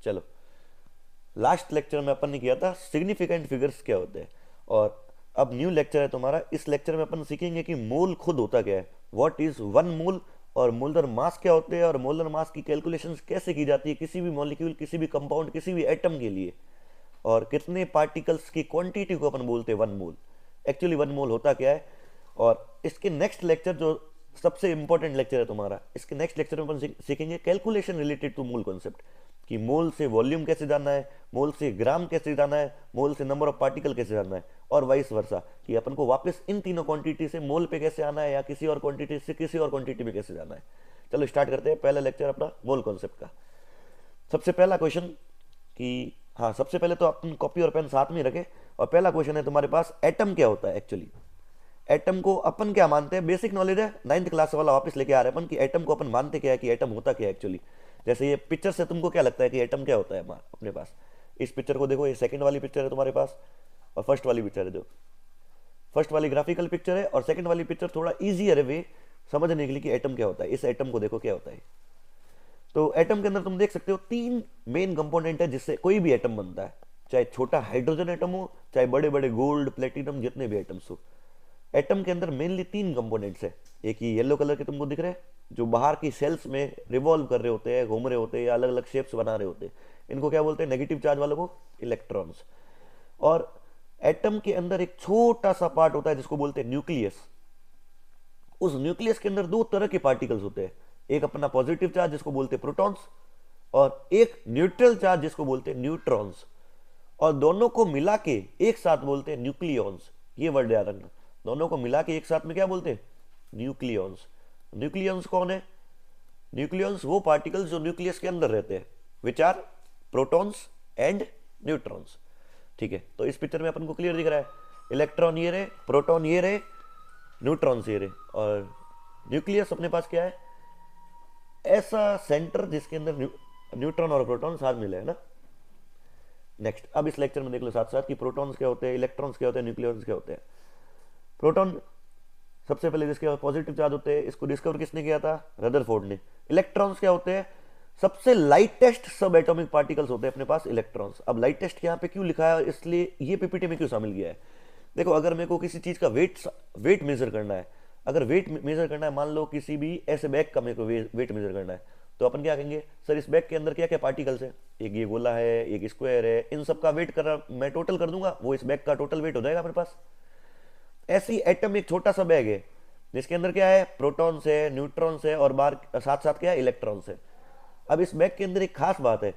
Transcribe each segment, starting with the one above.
चलो, last lecture में अपन ने किया था सिग्निफिकेंट फिगर्स क्या होते हैं, और अब न्यू लेक्चर है तुम्हारा। इस लेक्चर में अपन सीखेंगे कि मोल खुद होता क्या है, व्हाट इज वन मोल, और मोलर मास क्या होते हैं, और मोलर मास की कैलकुलेशंस कैसे की जाती है किसी भी मॉलिक्यूल, किसी भी कंपाउंड, किसी भी एटम के लिए, और कितने पार्टिकल्स की क्वांटिटी को अपन बोलते हैं one mole. Actually one mole होता क्या है, और इसके नेक्स्ट लेक्चर जो सबसे इंपॉर्टेंट लेक्चर है तुम्हारा, इसके नेक्स्ट लेक्चर में अपन सीखेंगे calculation related to mole concept, कि मोल से वॉल्यूम कैसे जानना है, मोल से ग्राम कैसे जानना है, मोल से नंबर ऑफ पार्टिकल कैसे जानना है, और वाइस वर्सा, कि अपन को वापस इन तीनों क्वांटिटी से मोल पे कैसे आना है, या किसी और क्वांटिटी से किसी और क्वांटिटी में कैसे जाना है। चलो स्टार्ट करते हैं पहला लेक्चर अपना मोल कॉन्सेप्ट का। सबसे पहला क्वेश्चन कि हाँ, सबसे पहले तो अपन कॉपी और पेन साथ में रखे, और पहला क्वेश्चन है तुम्हारे पास, एटम क्या होता है। एक्चुअली एटम को अपन क्या मानते हैं, बेसिक नॉलेज है, 9th क्लास वाला वापस लेके आ रहे हैं अपन, कि एटम को अपन मानते क्या है, कि एटम होता क्या है एक्चुअली। जैसे ये पिक्चर से तुमको क्या लगता है कि एटम क्या होता है हमारा अपने पास। इस पिक्चर को देखो, ये सेकंड वाली पिक्चर है तुम्हारे पास, और फर्स्ट वाली पिक्चर है। देखो, फर्स्ट वाली ग्राफिकल पिक्चर है, और सेकंड वाली पिक्चर थोड़ा ईजियर है वे समझने के लिए कि एटम क्या होता है। इस एटम को देखो क्या होता है। तो एटम के अंदर तुम देख सकते हो 3 मेन कंपोनेंट है जिससे कोई भी एटम बनता है, चाहे छोटा हाइड्रोजन एटम हो, चाहे बड़े बड़े गोल्ड प्लेटिनम जितने भी एटम्स हो। एटम के अंदर मेनली 3 कंपोनेंट्स है। एक ये येलो कलर के तुमको दिख रहे हैं, जो बाहर की सेल्स में रिवॉल्व कर रहे होते हैं, घूम रहे होते हैं, या अलग अलग शेप्स बना रहे होते हैं, इनको क्या बोलते हैं, नेगेटिव चार्ज वालों को इलेक्ट्रॉन्स। और एटम के अंदर एक छोटा सा पार्ट होता है जिसको बोलते हैं न्यूक्लियस। उस न्यूक्लियस के अंदर 2 तरह के पार्टिकल्स होते हैं, एक अपना पॉजिटिव चार्ज जिसको बोलते हैं प्रोटॉन्स, और एक न्यूट्रल चार्ज जिसको बोलते हैं न्यूट्रॉन्स, और दोनों को मिला के एक साथ बोलते हैं न्यूक्लियॉन्स। ये वर्ड याद रखना, दोनों को मिला के एक साथ में क्या बोलते हैं, न्यूक्लियॉन्स। न्यूक्लियॉन्स कौन है, न्यूक्लियॉन्स वो पार्टिकल्स जो न्यूक्लियस के अंदर रहते हैं, which are protons and neutrons. ठीक है, तो इस पिक्चर में अपन को क्लियर दिख रहा है, इलेक्ट्रॉन ये रहे, प्रोटॉन ये रहे, न्यूट्रॉन्स ये रहे, और न्यूक्लियस अपने पास क्या है, ऐसा सेंटर जिसके अंदर न्यूट्रॉन और प्रोटॉन साथ मिले है ना। नेक्स्ट, अब इस लेक्चर में देख लो साथ साथ कि प्रोटॉन्स क्या होते हैं, इलेक्ट्रॉन्स क्या होते हैं, न्यूक्लियॉन्स क्या होते हैं। प्रोटॉन सबसे पहले जिसके पॉजिटिव चार्ज होते हैं, इसको डिस्कवर किसने किया था, रदरफोर्ड ने। इलेक्ट्रॉन्स क्या होते हैं, सबसे लाइटेस्ट सब एटॉमिक पार्टिकल्स होते हैं अपने पास इलेक्ट्रॉन्स। अब लाइटेस्ट यहाँ पे क्यों लिखा है, इसलिए ये पीपीटी में क्यों शामिल किया है। देखो, अगर मेरे को किसी चीज का वेट मेजर करना है, अगर वेट मेजर करना है, मान लो किसी भी ऐसे बैग का मेरे को वेट मेजर करना है, तो अपन क्या कहेंगे, सर इस बैग के अंदर क्या क्या पार्टिकल्स है, एक ये गोला है, एक स्क्वायर है, इन सब का वेट कर मैं टोटल कर दूंगा, वो इस बैग का टोटल वेट हो जाएगा मेरे पास। ऐसी एटम एक छोटा सा बैग है जिसके अंदर क्या है, प्रोटॉन्स है, न्यूट्रॉन्स है, और बाहर साथ साथ क्या है, इलेक्ट्रॉन्स है। अब इस बैग के अंदर एक खास बात है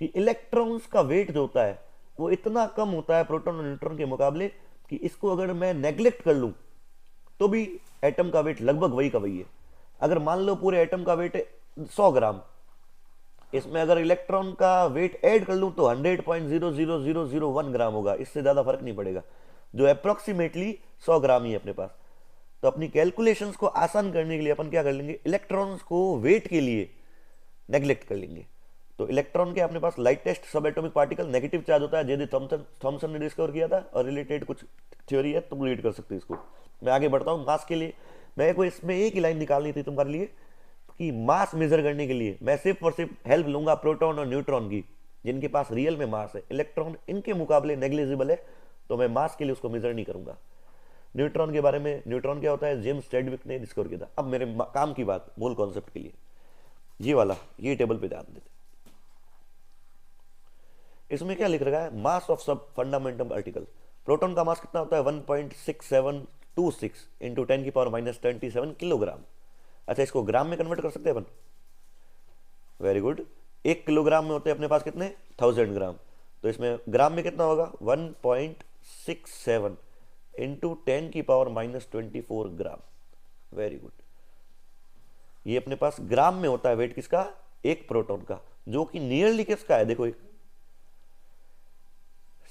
कि इलेक्ट्रॉन्स का वेट जो होता है वो इतना कम होता है प्रोटॉन और न्यूट्रॉन के मुकाबले, कि इसको अगर मैं नेग्लेक्ट कर लूं तो भी एटम का वेट लगभग वही का वही है। अगर मान लो पूरे एटम का वेट है 100 ग्राम, इसमें अगर इलेक्ट्रॉन का वेट ऐड कर लूं तो 100.00001 ग्राम होगा, इससे ज्यादा फर्क नहीं पड़ेगा, जो अप्रोक्सीमेटली 100 ग्राम ही है अपने पास। तो अपनी कैलकुलेशंस को आसान करने के लिए अपन क्या कर लेंगे, इलेक्ट्रॉन्स को वेट के लिए नेग्लेक्ट कर लेंगे। तो इलेक्ट्रॉन के अपने पास लाइटेस्ट सब एटॉमिक पार्टिकल, नेगेटिव चार्ज होता है, जे डी थॉमसन ने डिस्कवर किया था, और रिलेटेड कुछ थ्योरी है, तुम रीड कर सकते हो इसको। मैं आगे बढ़ता हूँ। मास के लिए मेरे को इसमें एक ही लाइन निकालनी थी तुम्हारे लिए, कि मास मेजर करने के लिए मैं सिर्फ और सिर्फ हेल्प लूंगा प्रोटॉन और न्यूट्रॉन की, जिनके पास रियल में मास है। इलेक्ट्रॉन इनके मुकाबले नेग्लिजिबल है, तो मैं मास के लिए उसको मेजर नहीं करूंगा। न्यूट्रॉन के बारे में, न्यूट्रॉन क्या होता है, जेम्स चैडविक ने डिस्कवर किया था। अब मेरे काम की बात, मूल कॉन्सेप्ट के लिए ये वाला, ये टेबल पे ध्यान देते। इसमें क्या लिख रखा है, मास ऑफ सब फंडामेंटल पार्टिकल। प्रोटॉन का मास कितना होता है, 1.6726 इंटू 10⁻⁻27 किलोग्राम। अच्छा, इसको ग्राम में कन्वर्ट कर सकते हैं अपन, वेरी गुड। 1 किलोग्राम में होते हैं अपने पास कितने, 1000 ग्राम, तो इसमें ग्राम में कितना होगा, 1.67 इंटू 10⁻⁻24 ग्राम, वेरी गुड। ये अपने पास ग्राम में होता है वेट किसका, एक प्रोटॉन का, जो कि नियरली किसका है, देखो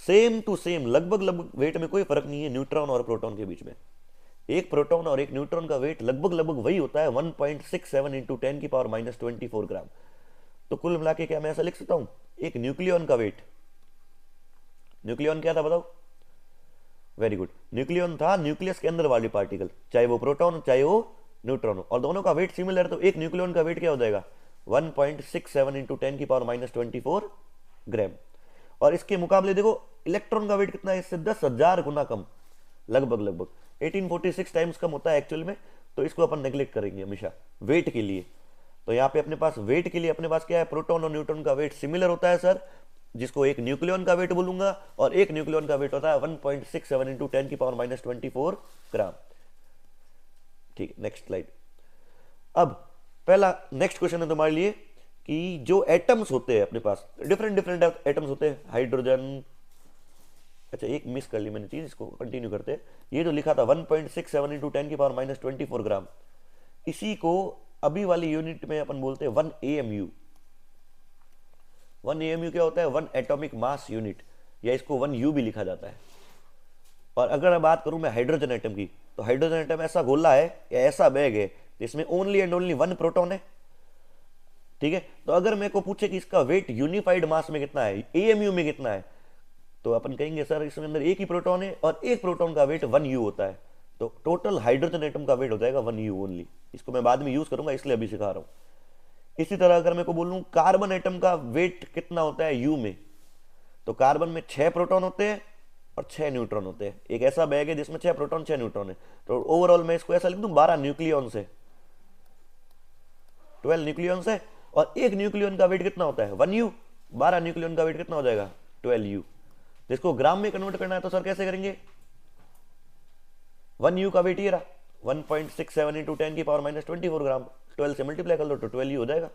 सेम टू सेम, लगभग लगभग वेट में कोई फर्क नहीं है न्यूट्रॉन और प्रोटॉन के बीच में। एक प्रोटॉन और एक न्यूट्रॉन का वेट लगभग लगभग वही होता है, 1.67 इंटू 10⁻⁻24 ग्राम। तो कुल मिला के क्या मैं ऐसा लिख सकता हूं, एक न्यूक्लियॉन का वेट, न्यूक्लियॉन क्या था बताओ, वेरी गुड, न्यूक्लियॉन था न्यूक्लियस के अंदर वाली पार्टिकल, चाहे वो प्रोटॉन चाहे वो न्यूट्रॉन हो, और दोनों का वेट सिमिलर है, तो एक न्यूक्लियॉन का वेट क्या हो जाएगा, 1.67 इंटू 10⁻⁻24 ग्राम। और इसके मुकाबले देखो इलेक्ट्रॉन का वेट कितना है, इससे 10,000 गुना कम, लगभग 1846 टाइम्स कम होता है एक्चुअल में। तो इसको अपन नेग्लेक्ट करेंगे हमेशा वेट के लिए। तो यहाँ पे अपने पास वेट के लिए अपने पास क्या है, प्रोटॉन और न्यूट्रॉन का वेट सिमिलर होता है सर, जिसको एक न्यूक्लियन का वेट बोलूंगा, और एक न्यूक्लियन का वेट होता है 1.67 इंटू 10⁻24 ग्राम। ठीक है, नेक्स्ट स्लाइड। अब पहला नेक्स्ट क्वेश्चन है तुम्हारे लिए कि जो एटम्स होते हैं अपने पास, डिफरेंट डिफरेंट एटम्स होते हैं, हाइड्रोजन, अच्छा एक मिस कर ली मैंने चीज, इसको कंटिन्यू करते हैं। ये जो लिखा था 1.67 इंटू 10⁻24 ग्राम, इसी को अभी वाली यूनिट में अपन बोलते हैं 1 AMU। 1 AMU क्या होता है, 1 एटॉमिक मास यूनिट, या इसको 1U भी लिखा जाता है। और अगर मैं बात करूं मैं हाइड्रोजन एटम की, तो हाइड्रोजन एटम ऐसा गोला है या ऐसा बैग है जिसमें ओनली एंड ओनली 1 प्रोटॉन है। ठीक है, तो अगर मेरे को पूछे कि इसका वेट यूनिफाइड मास में कितना है, AMU में कितना है, तो अपन कहेंगे सर इसमें अंदर एक ही प्रोटॉन है और एक प्रोटॉन का वेट 1U होता है। तो टोटल हाइड्रोजन एटम का वेट हो जाएगा 1U ओनली। इसको मैं बाद में यूज करूंगा इसलिए अभी सिखा रहा हूं। इसी तरह अगर मैं को बोलूं कार्बन एटम का वेट कितना होता है U में, तो कार्बन में 6 प्रोटॉन होते हैं और 6 न्यूट्रॉन होते हैं। एक ऐसा बैग है जिसमें 6 प्रोटॉन 6 न्यूट्रॉन है। तो ओवरऑल मैं इसको ऐसा लिख दूं 12 न्यूक्लियॉन्स है, 12 न्यूक्लियॉन्स है। और एक न्यूक्लियन का वेट कितना होता है 1U, 12 न्यूक्लियन का वेट कितना हो जाएगा 12U। जिसको ग्राम में कन्वर्ट करना है तो सर कैसे करेंगे, 1U का वेट ये रहा 1.67 इंटू 10⁻24 ग्राम, 12 से मल्टीप्लाई कर लो तो 12U हो जाएगा।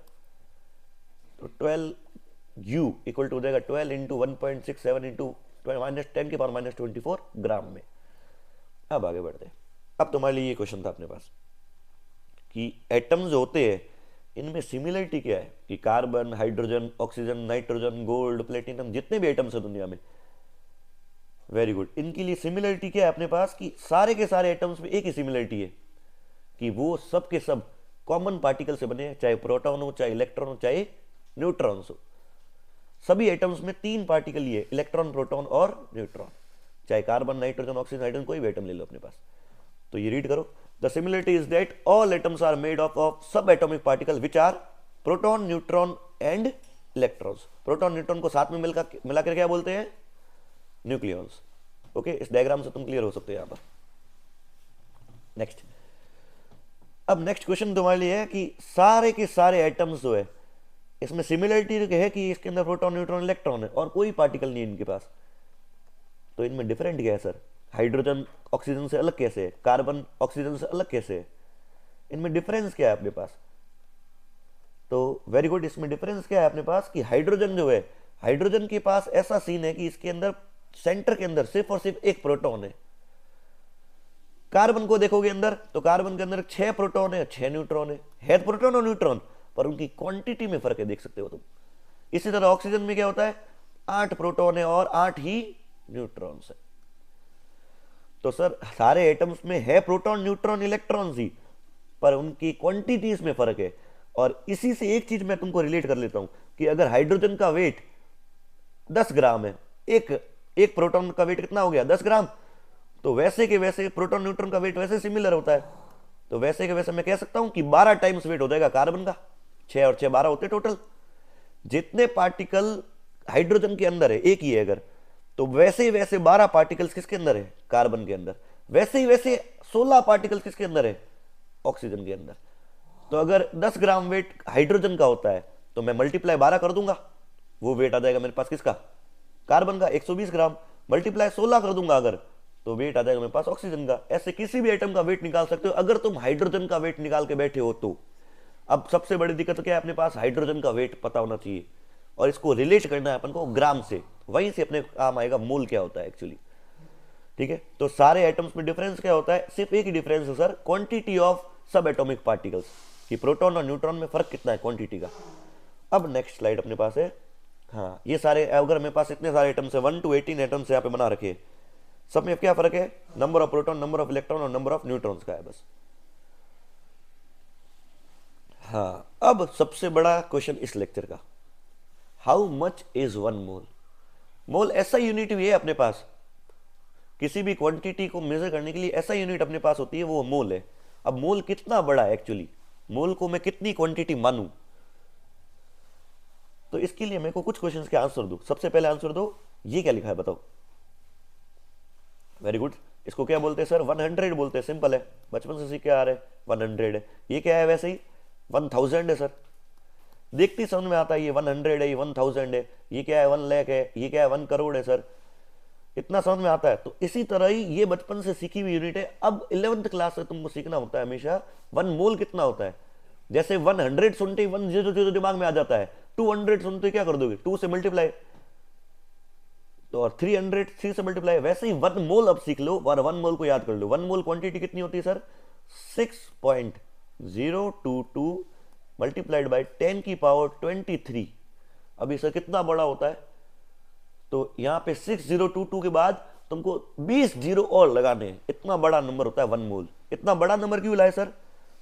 तो 12U इक्वल टू हो जाएगा 12 इंटू 1.67 इंटू 10⁻24 ग्राम में। अब आगे बढ़ते हैं। अब तुम्हारे लिए ये क्वेश्चन था अपने पास कि एटम्स जो होते हैं इनमें सिमिलरिटी क्या है, कि carbon, hydrogen, oxygen, nitrogen, gold, platinum, जितने भी एटम्स है दुनिया में, वेरी गुड, इनके लिए सिमिलरिटी क्या है अपने पास, कि सारे के सारे एटम्स में एक ही सिमिलरिटी है कि वो सब के सब कॉमन पार्टिकल से बने हैं, चाहे प्रोटॉन हो, चाहे इलेक्ट्रॉन हो, चाहे न्यूट्रॉन्स हो। सभी एटम्स में 3 पार्टिकल ही है, इलेक्ट्रॉन, प्रोटॉन और न्यूट्रॉन, चाहे कार्बन, नाइट्रोजन, ऑक्सीजन, हाइड्रोजन, कोई भी एटम ले लो अपने पास। तो ये रीड करो, the similarity is that all atoms are made of subatomic particle which are proton, neutron and electrons. Proton neutron को साथ में मिलाकर क्या बोलते हैं, न्यूक्लियॉन्स। ओके, इस डायग्राम से तुम क्लियर हो सकते हो यहां पर। नेक्स्ट, अब नेक्स्ट क्वेश्चन तुम्हारे लिए है कि सारे के सारे एटम्स जो है इसमें सिमिलरिटी है कि इसके अंदर प्रोटॉन, न्यूट्रॉन, इलेक्ट्रॉन है और कोई पार्टिकल नहीं है इनके पास। तो इनमें डिफरेंट क्या है सर, हाइड्रोजन ऑक्सीजन से अलग कैसे है, कार्बन ऑक्सीजन से अलग कैसे है, इनमें डिफरेंस क्या है अपने पास। तो वेरी गुड, इसमें डिफरेंस क्या है अपने पास कि हाइड्रोजन जो है, हाइड्रोजन के पास ऐसा सीन है कि इसके अंदर सेंटर के अंदर सिर्फ और सिर्फ एक प्रोटॉन है। कार्बन को देखोगे अंदर तो कार्बन के अंदर 6 प्रोटॉन है, 6 न्यूट्रॉन है प्रोटॉन और न्यूट्रॉन, पर उनकी क्वांटिटी में फर्क है, देख सकते हो तुम। इसी तरह ऑक्सीजन में क्या होता है, 8 प्रोटॉन है और 8 ही न्यूट्रॉन्स है। तो सर सारे एटम्स में है प्रोटॉन, न्यूट्रॉन, इलेक्ट्रॉन्स ही, पर उनकी क्वांटिटीज में फर्क है। और इसी से एक चीज मैं तुमको रिलेट कर लेता हूं कि अगर हाइड्रोजन का वेट 10 ग्राम है, एक प्रोटॉन का वेट कितना हो गया 10 ग्राम, तो वैसे के वैसे प्रोटॉन न्यूट्रॉन का वेट वैसे सिमिलर होता है। तो वैसे के वैसे मैं कह सकता हूं कि 12 टाइम्स वेट हो जाएगा कार्बन का, 6 और 6 12 होते टोटल। जितने पार्टिकल हाइड्रोजन के अंदर है एक ही है अगर, तो वैसे ही वैसे 12 पार्टिकल्स किसके अंदर है, कार्बन के अंदर। वैसे ही वैसे 16 पार्टिकल्स किसके अंदर है, ऑक्सीजन के अंदर। तो अगर 10 ग्राम वेट हाइड्रोजन का होता है तो मैं मल्टीप्लाई 12 कर दूंगा, वो वेट आ जाएगा मेरे पास किसका, कार्बन का 120 ग्राम। मल्टीप्लाई 16 कर दूंगा अगर, तो वेट आ जाएगा मेरे पास ऑक्सीजन का। ऐसे किसी भी एटम का वेट निकाल सकते हो अगर तुम हाइड्रोजन का वेट निकाल के बैठे हो तो। अब सबसे बड़ी दिक्कत क्या है, अपने पास हाइड्रोजन का वेट पता होना चाहिए और इसको रिलेट करना है अपन को ग्राम से, वहीं से अपने काम आएगा मोल क्या होता है एक्चुअली। ठीक है, तो सारे एटम्स में डिफरेंस क्या होता है, सिर्फ एक ही डिफरेंस है सर, क्वांटिटी ऑफ सब एटॉमिक पार्टिकल्स, कि प्रोटॉन और न्यूट्रॉन में फर्क कितना है क्वांटिटी का। अब नेक्स्ट स्लाइड अपने पास है, हाँ ये सारे, अगर मेरे पास इतने सारे एटम्स है 1 to 18 एटम्स यहाँ पे बना रखे, सब में क्या फर्क है, number of proton, number of electron और नंबर ऑफ न्यूट्रॉन्स का है बस। हाँ, अब सबसे बड़ा क्वेश्चन इस लेक्चर का, हाउ मच इज 1 मोल। मोल ऐसा यूनिट भी है अपने पास, किसी भी क्वांटिटी को मेजर करने के लिए ऐसा यूनिट अपने पास होती है, वो मोल है। अब मोल कितना बड़ा है एक्चुअली, मोल को मैं कितनी क्वांटिटी मानूं। तो इसके लिए मेरे को कुछ क्वेश्चंस के आंसर दो। सबसे पहले आंसर दो, ये क्या लिखा है बताओ। Very good. इसको क्या बोलते हैं सर? 100 बोलते हैं। सिंपल है, बचपन से सीख के आ रहे हैं। 100 है। ये क्या है? वैसे ही 1000 है सर। देखते ही समझ में आता है ये 100 है, ये 1000 है, ये क्या है 1 लाख है, ये क्या है 1 करोड़ है सर। इतना समझ में आता है। तो इसी तरह ही ये बचपन से सीखी हुई यूनिट है। अब 11th क्लास से तुमको सीखना होता है हमेशा 1 मोल कितना होता है। जैसे 100 सुनते ही 100 दिमाग में आ जाता है, 200 सुनते ही क्या कर दोगे? 2 से मल्टीप्लाई, तो और 300 3 से मल्टीप्लाई। वैसे ही 1 मोल अब सीख लो और 1 मोल को याद कर लो। 1 मोल क्वांटिटी कितनी होती है सर? 6.022 मल्टीप्लाइड बाय 10 की पावर 23। अभी सर कितना बड़ा होता है? तो यहां पे 6022 के बाद तुमको 20 जीरो और लगाने हैं। इतना बड़ा नंबर होता है 1 मोल। इतना बड़ा नंबर क्यों लाए सर?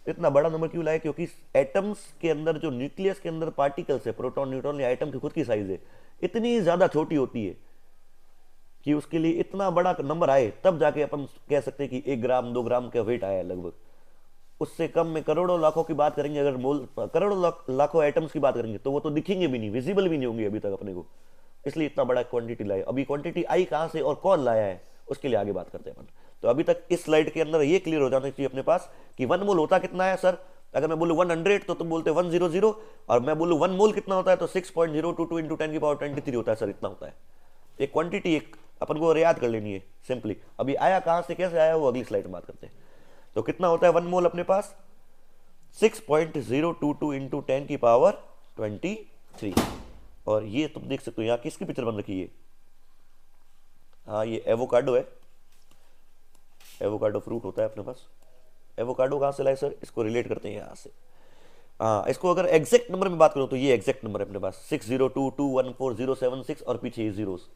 इतना बड़ा नंबर क्यों लाए? क्योंकि एटम्स के अंदर जो न्यूक्लियस के अंदर पार्टिकल्स है, प्रोटॉन न्यूट्रॉन या एटम की खुद की साइज है, इतनी ज्यादा छोटी होती है कि उसके लिए इतना बड़ा नंबर आए तब जाके अपन कह सकते हैं कि 1 ग्राम 2 ग्राम का वेट आया है लगभग। उससे कम में करोड़ों लाखों की बात करेंगे, अगर मोल करोड़ों लाखों एटम्स की बात करेंगे तो वो तो दिखेंगे भी नहीं, विजिबल भी नहीं होंगे अभी तक अपने को। इसलिए इतना बड़ा क्वांटिटी लाए। अभी क्वांटिटी आई कहां से और कौन लाया है उसके लिए आगे बात करते हैं अपन। तो अभी तक इस स्लाइड के अंदर ये क्लियर हो जाना चाहिए अपने पास कि 1 मोल होता कितना है सर। अगर मैं बोलूं 100 तो तुम बोलते 100, और मैं बोलूं 1 मोल कितना होता है तो 6.022 इंटू 10 की पावर 23 होता है सर। इतना होता है। एक क्वांटिटी एक अपन को याद कर लेनी है सिंपली। अभी आया कहां से, कैसे आया, वो अगली स्लाइड में बात करते हैं। तो कितना होता है 1 मोल अपने पास? 6.022 इंटू 10 की पावर 23। और ये तुम देख सकते हो यहाँ किसकी पिक्चर बन रखी है? हाँ, ये एवोकाडो है। एवोकाडो फ्रूट होता है अपने पास। एवोकाडो कहाँ से लाए सर? इसको रिलेट करते हैं यहाँ से। हाँ, इसको अगर एग्जैक्ट नंबर में बात करो तो ये एग्जैक्ट नंबर है अपने पास 602214076 और पीछे zeros.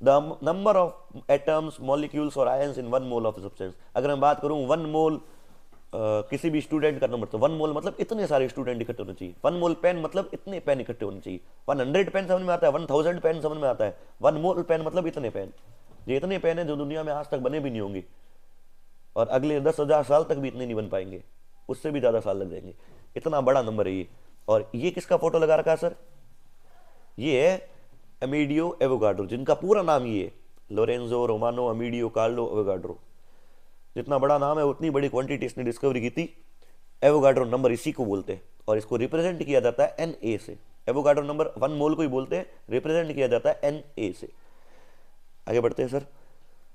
The number of atoms, molecules और ions in 1 mole of substance. अगर मैं बात करूं 1 मोल किसी भी स्टूडेंट का नंबर, तो 1 मोल मतलब इतने सारे स्टूडेंट इकट्ठे होने चाहिए। 1 मोल पेन मतलब इतने पेन इकट्ठे होने चाहिए। 100 पेन समझ में आता है, 1000 पेन समझ में आता है। 1 मोल पेन मतलब इतने पेन। ये इतने पेन है जो दुनिया में आज तक बने भी नहीं होंगे, और अगले 10,000 साल तक भी इतने नहीं बन पाएंगे, उससे भी ज्यादा साल लग जाएंगे। इतना बड़ा नंबर है ये। और ये किसका फोटो लगा रखा है सर? ये है अमीडियो एवोगाड्रो, जिनका पूरा नाम ये है, लोरेंजो रोमानो अमीडियो कार्लो एवोगाड्रो। जितना बड़ा नाम है उतनी बड़ी क्वांटिटी इसने डिस्कवरी की थी। एवोगाड्रो नंबर इसी को बोलते हैं, और इसको रिप्रेजेंट किया जाता है Na से। एवोगाड्रो नंबर 1 मोल को ही बोलते हैं, रिप्रेजेंट किया जाता है Na से। आगे बढ़ते हैं सर।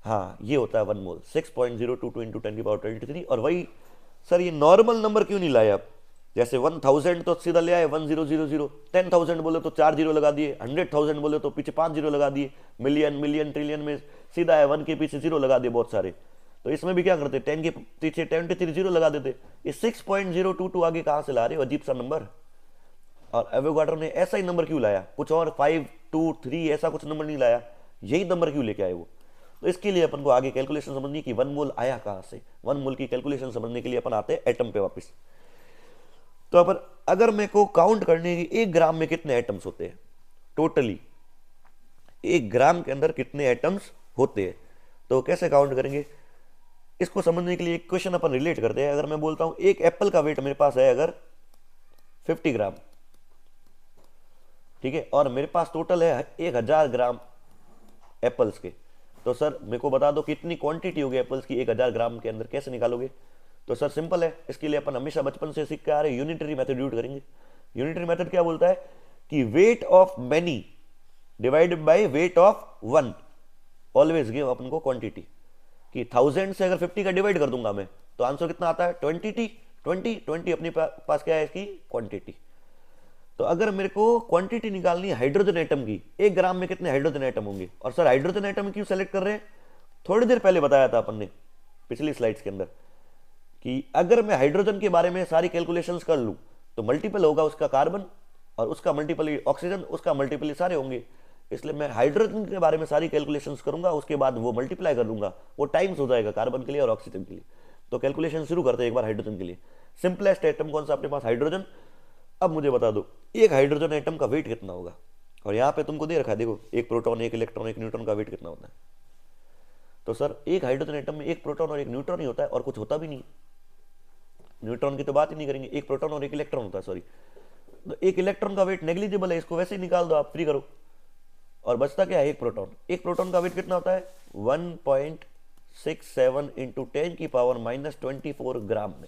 हाँ, ये होता है 1 मोल 6.022 इंटू 10 की पावर 23। और वही सर, ये नॉर्मल नंबर क्यों नहीं लाया आप? जैसे 1000 तो सीधा ले आए 1000, 10,000 बोले तो 4 जीरो लगा दिए, 100,000 बोले तो पीछे 5 जीरो लगा दिए, मिलियन मिलियन ट्रिलियन में सीधा है 1 के पीछे जीरो लगा दिए बहुत सारे। तो इसमें भी क्या करते, 10 के पीछे 23 जीरो लगा देते। ये 6.022 आगे कहां से ला रहे हो? अजीब सा नंबर। और एवोगाड्रो ने ऐसा ही नंबर क्यों लाया? कुछ और 5 2 3 ऐसा कुछ नंबर नहीं लाया, यही नंबर क्यों लेके आए वो? तो इसके लिए अपन को आगे कैलकुलेशन समझनी कि 1 मोल आया कहां से। 1 मोल की कैलकुलेशन समझने के लिए अपन आते हैं एटम पे वापस। तो अपन अगर मेरे को काउंट करने की 1 ग्राम में कितने एटम्स होते हैं टोटली, 1 ग्राम के अंदर कितने एटम्स होते हैं, तो कैसे काउंट करेंगे? इसको समझने के लिए एक क्वेश्चन अपन रिलेट करते हैं। अगर मैं बोलता हूं एक एप्पल का वेट मेरे पास है अगर 50 ग्राम, ठीक है, और मेरे पास टोटल है 1000 ग्राम एप्पल्स के, तो सर मेरे को बता दो कितनी क्वांटिटी होगी एप्पल्स की 1000 ग्राम के अंदर, कैसे निकालोगे? तो सर सिंपल है, इसके लिए अपन हमेशा बचपन से सीख के आ रहे हैं, यूनिटरी मेथड यूज करेंगे। यूनिटरी मेथड क्या बोलता है कि weight of many divided by weight of 1 always give अपन को क्वांटिटी। कि 1000 से अगर 50 का डिवाइड कर दूंगा मैं तो आंसर कितना आता है 20 अपने पास क्या है इसकी क्वांटिटी। तो अगर मेरे को क्वांटिटी निकालनी है हाइड्रोजन एटम की, 1 ग्राम में कितने हाइड्रोजन एटम होंगे? और सर हाइड्रोजन एटम क्यों सेलेक्ट कर रहे हैं? थोड़ी देर पहले बताया था अपन ने पिछली स्लाइड्स के अंदर कि अगर मैं हाइड्रोजन के बारे में सारी कैलकुलेशंस कर लूं तो मल्टीपल होगा उसका कार्बन, और उसका मल्टीपल ऑक्सीजन, उसका मल्टीपल सारे होंगे। इसलिए मैं हाइड्रोजन के बारे में सारी कैलकुलेशंस करूंगा, उसके बाद वो मल्टीप्लाई कर लूंगा, वो टाइम्स हो जाएगा कार्बन के लिए और ऑक्सीजन के लिए। तो कैलकुलेशन शुरू करते हैं एक बार हाइड्रोजन के लिए। सिंपलेस्ट एटम कौन सा अपने पास? हाइड्रोजन। अब मुझे बता दो एक हाइड्रोजन एटम का वेट कितना होगा? और यहां पे तुमको दे रखा है, देखो, एक प्रोटॉन, एक इलेक्ट्रॉन, एक न्यूट्रॉन का वेट कितना होता है। तो सर एक हाइड्रोजन एटम में एक प्रोटॉन और एक न्यूट्रॉन ही होता है, और कुछ होता भी नहीं। न्यूट्रॉन की तो बात ही नहीं करेंगे, एक प्रोटॉन और एक इलेक्ट्रॉन होता है, सॉरी। तो एक इलेक्ट्रॉन का वेट नेग्लिजिबल है, इसको वैसे ही निकाल दो आप, फ्री करो, और बचता क्या है, एक प्रोटॉन। एक प्रोटॉन का वेट कितना होता है 1.67 इंटू 10⁻⁻24 ग्राम में।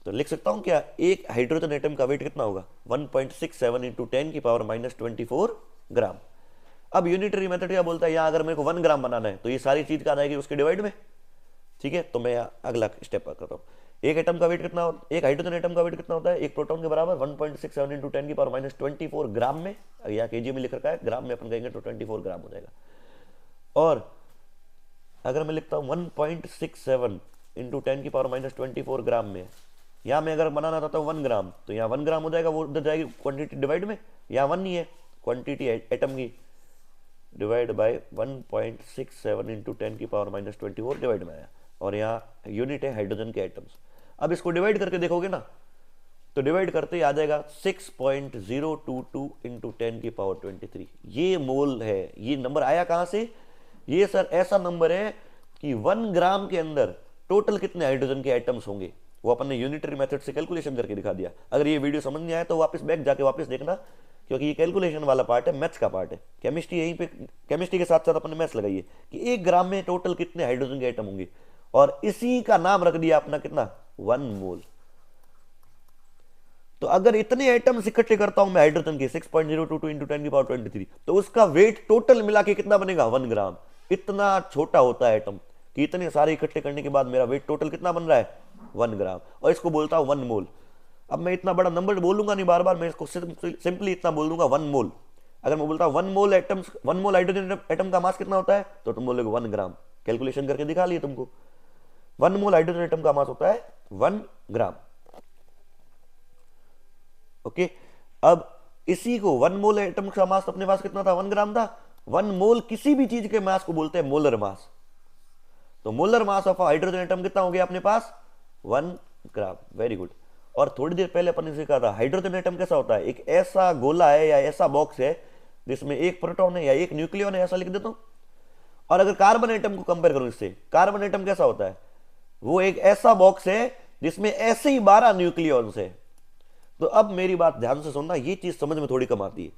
तो लिख सकता हूं क्या, एक हाइड्रोजन एटम का वेट कितना होगा 1.67 इंटू 10⁻⁻24 ग्राम। अब यूनिटरी मेथड क्या बोलता है, यहां अगर मेरे को 1 ग्राम बनाना है तो ये सारी चीज कहां आएगी, उसके डिवाइड में, ठीक है। तो मैं अगला स्टेप करता हूं, एक एटम का वेट कितना होता है, एक हाइड्रोजन एटम का वेट कितना होता है एक प्रोटॉन के बराबर 1.67 इंटू 10⁻⁻24 ग्राम में। यहाँ केजी में लिख रखा है, ग्राम में अपन कहेंगे तो 24 ग्राम हो जाएगा। और अगर मैं लिखता हूँ 1.67 इंटू 10⁻⁻24 ग्राम में, यहाँ मैं अगर बनाना चाहता हूँ 1 ग्राम, तो यहाँ 1 ग्राम हो जाएगा, वो उधर जाएगी क्वांटिटी डिवाइड में, यहाँ 1 नहीं है क्वांटिटी एटम की, डिवाइड बाय 1.67 इंटू 10⁻⁻24 डिवाइड में आया, और यहाँ यूनिट है हाइड्रोजन के एटम्स। अब इसको डिवाइड करके देखोगे ना, तो डिवाइड करते ही आ जाएगा 6.022 इंटू 10⁻23। ये मोल है। ये नंबर आया कहां से, ये सर ऐसा नंबर है कि 1 ग्राम के अंदर टोटल कितने हाइड्रोजन के एटम्स होंगे, वो अपन ने यूनिटरी मेथड से कैलकुलेशन करके दिखा दिया। अगर ये वीडियो समझ नहीं आया तो वापस बैक जाके वापस देखना, क्योंकि ये कैलकुलेशन वाला पार्ट है, मैथ्स का पार्ट है। केमिस्ट्री यहीं पे, केमिस्ट्री के साथ साथ अपन ने मैथ्स लगाई है कि 1 ग्राम में टोटल कितने हाइड्रोजन के एटम होंगे, और इसी का नाम रख दिया अपना कितना 1 मोल। तो अगर इतने एटम्स इकट्ठे करता हूं मैं हाइड्रोजन के 6.022 इंटू 10⁻23, तो उसका वेट टोटल मिला के कितना बनेगा 1 ग्राम। इतना छोटा होता है एटम कि इतने सारे इकट्ठे करने के बाद मेरा वेट टोटल कितना बन रहा है 1 ग्राम, और इसको बोलता हूं 1 मोल। अब मैं इतना बड़ा नंबर बोलूंगा नहीं बार बार, मैं इसको सिंपली इतना बोल दूंगा 1 मोल। अगर मैं बोलता हूं 1 मोल एटम्स, 1 मोल हाइड्रोजन एटम का मास कितना होता है, तो तुम बोलोगे 1 ग्राम। कैलकुलेशन करके दिखा लिए तुमको, 1 मोल हाइड्रोजन एटम का मास होता है 1 ग्राम। ओके, अब इसी को 1 मोल एटम का मास अपने पास कितना था 1 ग्राम था। 1 मोल किसी भी चीज के मास को बोलते हैं मोलर मास। तो molar mass of hydrogen atom कितना हो गया अपने पास 1 ग्राम। Very good. और थोड़ी देर पहले अपन ने सीखा था हाइड्रोजन एटम कैसा होता है, एक ऐसा गोला है या ऐसा बॉक्स है जिसमें एक प्रोटॉन है या एक न्यूक्लियन है, ऐसा लिख देता हूं। और अगर कार्बन एटम को कंपेयर करूं इससे, कार्बन एटम कैसा होता है, वो एक ऐसा बॉक्स है जिसमें ऐसे ही 12 न्यूक्लियॉन्स है। तो अब मेरी बात ध्यान से सुनना, ये चीज समझ में थोड़ी कम आती है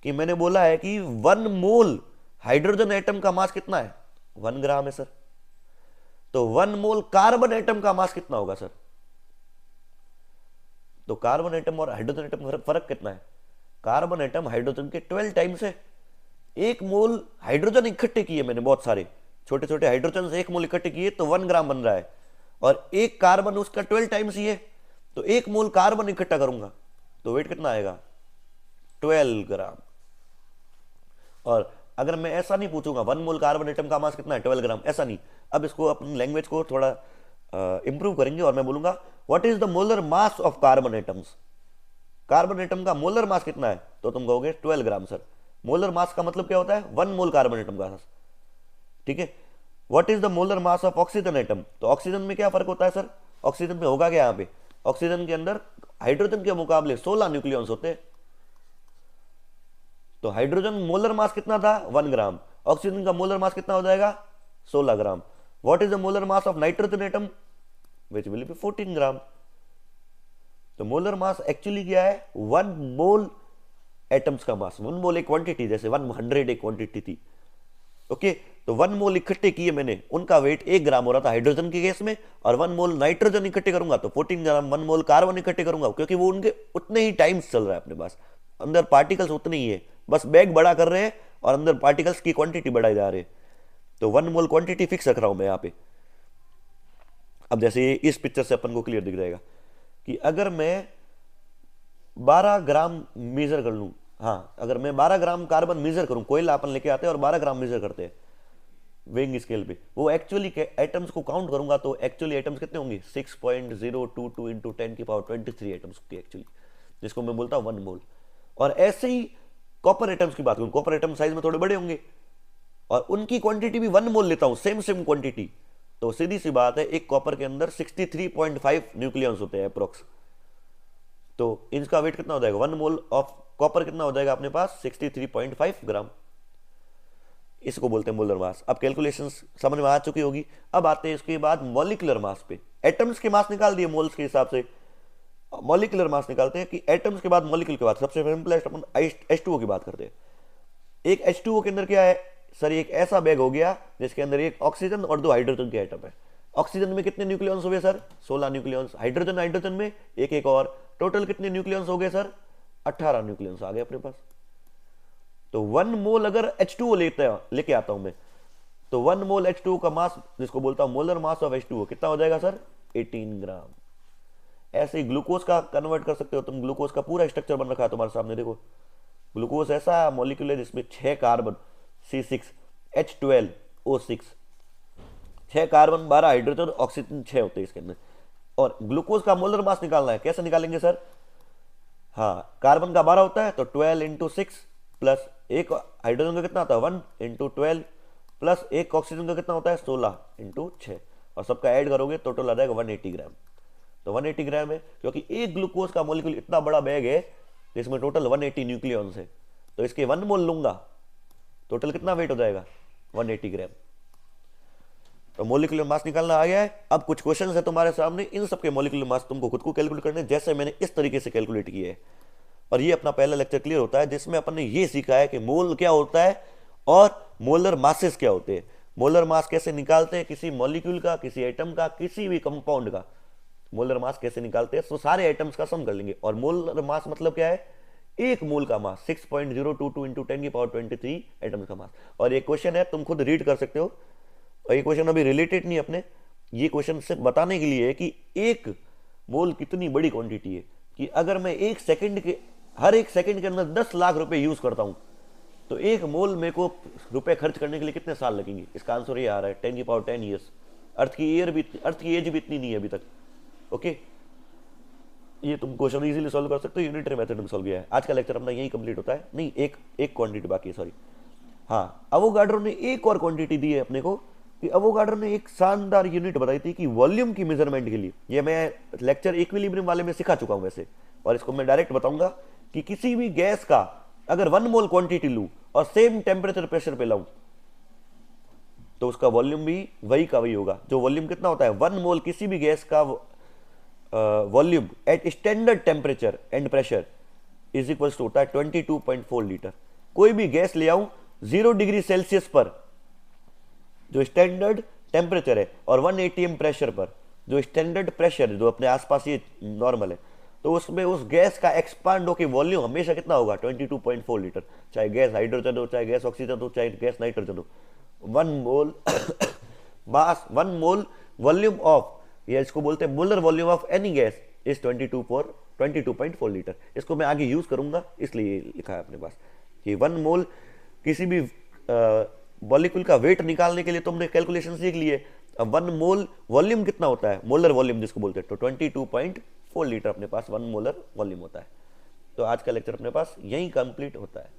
कि मैंने बोला है कि 1 मोल हाइड्रोजन एटम का मास कितना है 1 ग्राम है सर। तो 1 मोल कार्बन एटम का मास कितना होगा सर। तो कार्बन एटम और हाइड्रोजन एटम में फर्क कितना है, कार्बन एटम हाइड्रोजन के 12 टाइम्स है। 1 मोल हाइड्रोजन इकट्ठे किए मैंने, बहुत सारे छोटे छोटे हाइड्रोजन 1 मोल इकट्ठे किए तो 1 ग्राम बन रहा है, और एक कार्बन उसका 12 टाइम्स ही है। तो 1 मोल कार्बन इकट्ठा करूंगा तो वेट कितना आएगा 12 ग्राम। और अगर मैं ऐसा नहीं पूछूंगा 1 मोल कार्बन एटम का मास कितना है 12 ग्राम, ऐसा नहीं। अब इसको अपनी लैंग्वेज को थोड़ा इंप्रूव करेंगे और मैं बोलूंगा what is the molar mass of carbon atoms. Carbon atom का मोलर मास कितना है, तो तुम कहोगे 12 ग्राम सर। मोलर मास का मतलब क्या होता है 1 मोल कार्बन एटम का मास, ठीक है। What is the molar mass of oxygen atom, तो ऑक्सीजन में क्या फर्क होता है सर, ऑक्सीजन में होगा क्या, यहां पे ऑक्सीजन के अंदर हाइड्रोजन के मुकाबले 16 न्यूक्लियॉन्स होते हैं। तो हाइड्रोजन मोलर मास कितना था 1 ग्राम, ऑक्सीजन का मोलर मास कितना हो जाएगा 16 gram. What is the molar mass of nitrogen atom, which will be 14 gram. तो मोलर मास एक्चुअली क्या है 1 मोल एटम्स का मास। 1 मोल एक क्वांटिटी, जैसे 100 एक क्वांटिटी थी, ओके। तो 1 मोल इकट्ठे किए मैंने, उनका वेट 1 ग्राम हो रहा था हाइड्रोजन के केस में, और 1 मोल नाइट्रोजन इकट्ठे करूंगा तो 14 ग्राम। 1 मोल कार्बन इकट्ठे करूंगा, क्योंकि वो उनके उतने ही टाइम्स चल रहा है अपने पास, अंदर पार्टिकल्स उतने ही है, बस बैग बड़ा कर रहे हैं और अंदर पार्टिकल्स की क्वांटिटी बढ़ाई जा रही है। तो 1 मोल क्वांटिटी फिक्स रख रहा हूं मैं यहां पे। अब जैसे इस पिक्चर से अपन को क्लियर दिख जाएगा कि अगर मैं 12 ग्राम मेजर कर लूं, हाँ अगर मैं 12 ग्राम कार्बन मेजर करूं, कोयला अपन लेके आते हैं और 12 ग्राम मेजर करते हैं वेइंग स्केल पे, वो एक्चुअली एटम्स को काउंट करूंगा तो एक्चुअली एटम्स कितने होंगे 6.022 इंटू 10⁻23 एटम्स होंगे एक्चुअली, जिसको मैं बोलता हूं 1 मोल। और ऐसे ही कॉपर एटम्स की बात करूं, कॉपर एटम साइज में थोड़े बड़े होंगे और उनकी क्वांटिटी भी 1 मोल लेता हूं, सेम सेम क्वांटिटी, तो सीधी सी बात है एक कॉपर के अंदर 63.5 न्यूक्लियॉन्स होते हैं अप्रोक्स। तो इनका वेट कितना हो जाएगा 1 मोल ऑफ कॉपर कितना हो जाएगा अपने पास 63.5 ग्राम। इसको बोलते हैं मोलर मास। अब कैलकुलेशंस समझ में आ चुकी होगी। अब आते हैं इसके बाद मॉलिक्यूलर मास पे। एटम्स के मास निकाल दिए मोल्स के हिसाब से, मॉलिक्यूलर मास निकालते हैं कि एटम्स के बाद मॉलिक्यूल के बाद सबसे सिंपलेस्ट अपन H2O की बात करते हैं। एक H2O के अंदर क्या है सर, एक ऐसा बैग हो गया जिसके अंदर एक ऑक्सीजन और 2 हाइड्रोजन के एटम है। ऑक्सीजन में कितने न्यूक्लियॉन्स हो गए सर, 16 न्यूक्लियॉन्स। हाइड्रोजन में एक एक और, टोटल कितने न्यूक्लियॉन्स हो गए सर, 18 न्यूक्लियॉन्स आ गए अपने पास। तो 1 मोल अगर H2O लेके आता हूं मैं, तो 1 मोल H2O का मास, जिसको बोलता हूं मोलर मास ऑफ H2O, कितना हो जाएगा सर, 18 ग्राम। ऐसे ही ग्लूकोज का कन्वर्ट कर सकते हो तुम। ग्लूकोज का पूरा स्ट्रक्चर बन रखा है तुम्हारे सामने, देखो। ग्लूकोज ऐसा मॉलिक्यूल है जिसमें 6 carbon C6H12O6, 6 carbon, 12 hydrogen, oxygen 6 होते हैं इसके अंदर। और ग्लूकोज का मोलर मास निकालना है, कैसे निकालेंगे सर, हाँ, कार्बन का 12 होता है तो 12 इंटू 6 प्लस एक हाइड्रोजन का कितना होता है 1 इंटू 12 प्लस एक ऑक्सीजन का कितना होता है 16 इंटू 6, और सबका ऐड करोगे तो टोटल आ जाएगा 180 ग्राम। तो 180 ग्राम है क्योंकि एक ग्लूकोज का मॉलिक्यूल इतना बड़ा बैग है जिसमें टोटल 180 न्यूक्लियॉन्स है, तो इसके 1 मोल लूंगा, टोटल कितना वेट हो जाएगा 180 ग्राम। तो मॉलिक्यूलर मास निकालना आ गया है। अब कुछ क्वेश्चंस है तुम्हारे सामने, इन सबके मॉलिक्यूलर मास तुमको खुद को कैलकुलेट करने, जैसे मैंने इस तरीके से कैलकुलेट किए है। और ये अपना पहला लेक्चर क्लियर होता है जिसमें अपन ने ये सीखा है कि मोल क्या होता है और मोलर मासेस क्या होते हैं। मोलर मास कैसे निकालते हैं किसी मॉलिक्यूल का, किसी एटम का, किसी भी कंपाउंड का मोलर मास कैसे निकालते हैं, तो सारे एटम्स का सम कर लेंगे। और मोलर मास मतलब क्या है, एक मोल का मास 6.022 इंटू 10⁻23 एटम्स का मास। और एक क्वेश्चन है, तुम खुद रीड कर सकते हो, और ये क्वेश्चन अभी रिलेटेड नहीं अपने, ये क्वेश्चन सिर्फ बताने के लिए है कि एक मोल कितनी बड़ी क्वांटिटी है, कि अगर मैं हर एक सेकंड के अंदर 10 लाख रुपए यूज करता हूं तो एक मोल मेरे को रुपए खर्च करने के लिए कितने साल लगेंगे। इसका आंसर ये आ रहा है 10⁻10 ईयर्स। अर्थ की एज भी इतनी नहीं है अभी तक। ओके, ये तुम क्वेश्चन इजीली सॉल्व कर सकते हो, यूनिटरी मेथड में सॉल्व किया है। आज का लेक्चर अपना यही कंप्लीट होता है, नहीं एक क्वांटिटी बाकी है, सॉरी। हाँ, अवोगाड्रो ने एक और क्वांटिटी दी है अपने को, कि अवोगाड्रो ने एक शानदार यूनिट बताई थी कि वॉल्यूम की मेजरमेंट के लिए। ये मैं लेक्चर इक्विलिब्रियम वाले में सिखा चुका हूं वैसे, और इसको मैं डायरेक्ट बताऊंगा कि किसी भी गैस का अगर 1 मोल क्वांटिटी लूं और सेम टेम्परेचर प्रेशर पे लाऊं तो उसका वॉल्यूम भी वही का वही होगा। जो वॉल्यूम कितना होता है 1 मोल किसी भी गैस का volume at standard temperature and pressure is equals to होता है 22.4 लीटर। कोई भी गैस ले आऊं 0 डिग्री सेल्सियस पर जो स्टैंडर्ड टेम्परेचर है और 1 atm प्रेशर पर जो स्टैंडर्ड प्रेशर है, जो अपने आसपास ये नॉर्मल है, तो उसमें उस गैस का एक्सपांड होकर वॉल्यूम हमेशा कितना होगा 22.4 लीटर। चाहे गैस हाइड्रोजन हो, चाहे गैस ऑक्सीजन हो, चाहे गैस नाइट्रोजन हो। 1 मोल मास 1 मोल वॉल्यूम ऑफ, या इसको बोलते हैं molar volume of any gas is 22.4 litre. इसको मैं आगे यूज करूंगा इसलिए लिखा है अपने पास कि 1 मोल किसी भी मॉलिक्यूल का वेट निकालने के लिए तुमने कैलकुलेशन सीख लिए। अब 1 मोल वॉल्यूम कितना होता है, मोलर वॉल्यूम जिसको बोलते हैं, तो 22.4 लीटर अपने पास 1 मोलर वॉल्यूम होता है। तो आज का लेक्चर अपने पास यही कंप्लीट होता है।